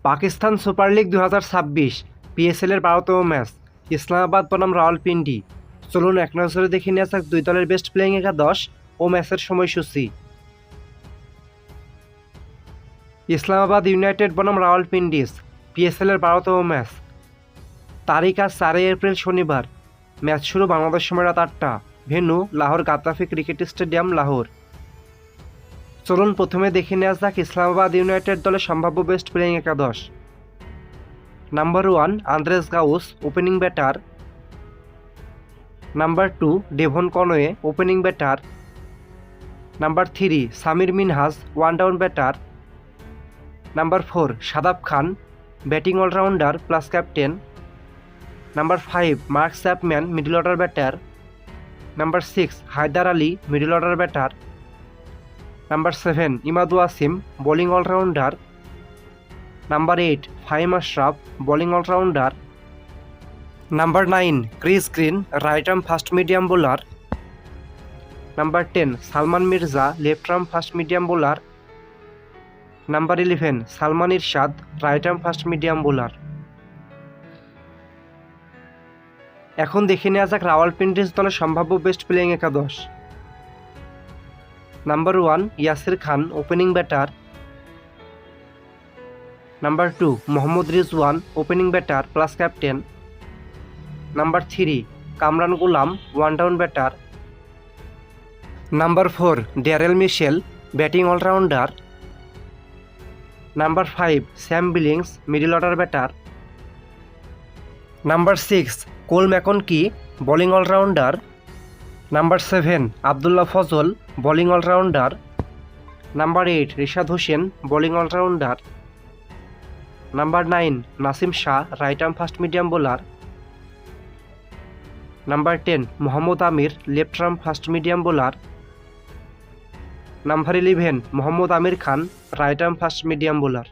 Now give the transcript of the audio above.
Pakistan super league 2026 PSL এর 12তম match Islamabad বনাম রাওয়ালপিন্ডি। চলুন এক নজরে দেখে নেওয়া যাক দুই দলের বেস্ট প্লেয়িং 11 ও ম্যাচের সময়সূচি। ইসলামাবাদ ইউনাইটেড বনাম রাওয়ালপিন্ডিস পিএসএল এর 12তম ম্যাচ। তারিখ আজ 4 এপ্রিল শনিবার। ম্যাচ শুরু বাংলাদেশ সময় রাত 8টা। Venue Lahore Gaddafi cricket stadium, Lahore. চলুন প্রথমে দেখে নেওয়া যাক ইসলামাবাদ ইউনাইটেড দলের সম্ভাব্য best playing 11। Number 1 Andries Gous, opening batter. Number 2 Devon Conway, opening batter. Number 3 Sameer Minhaj, one down batter. Number 4 Shadab Khan, batting all rounder plus captain. Number 5 Mark Chapman, middle order batter. Number 6 Haider Ali, middle order batter. Number 7 Imad Wasim, bowling all rounder. Number 8 Faheem Ashraf, bowling all rounder. Number 9 Chris Green, right arm fast medium bowler. Number 10 Salman Mirza, left arm fast medium bowler. Number 11 Salman Irshad, right arm fast medium bowler. এখন দেখে নেওয়া যাক রাওয়ালপিন্ডিস দলের সম্ভাব্য best playing 11। Number 1 Yasir Khan, opening batter. Number 2 Mohammad Rizwan, opening batter plus captain. Number 3 Kamran Ghulam, one down batter. Number 4 Daryl Mitchell, batting allrounder. Number 5 Sam Billings, middle order batter. Number 6 Cole McConchie, bowling all rounder. Number 7 Abdullah Fazal, bowling all rounder. Number 8 Rishad Hossain, bowling all rounder. Number 9 Naseem Shah, right arm fast medium bowler. Number 10 Mohammad Amir, left arm fast medium bowler. Number 11 Mohammad Amir Khan, right arm fast medium bowler.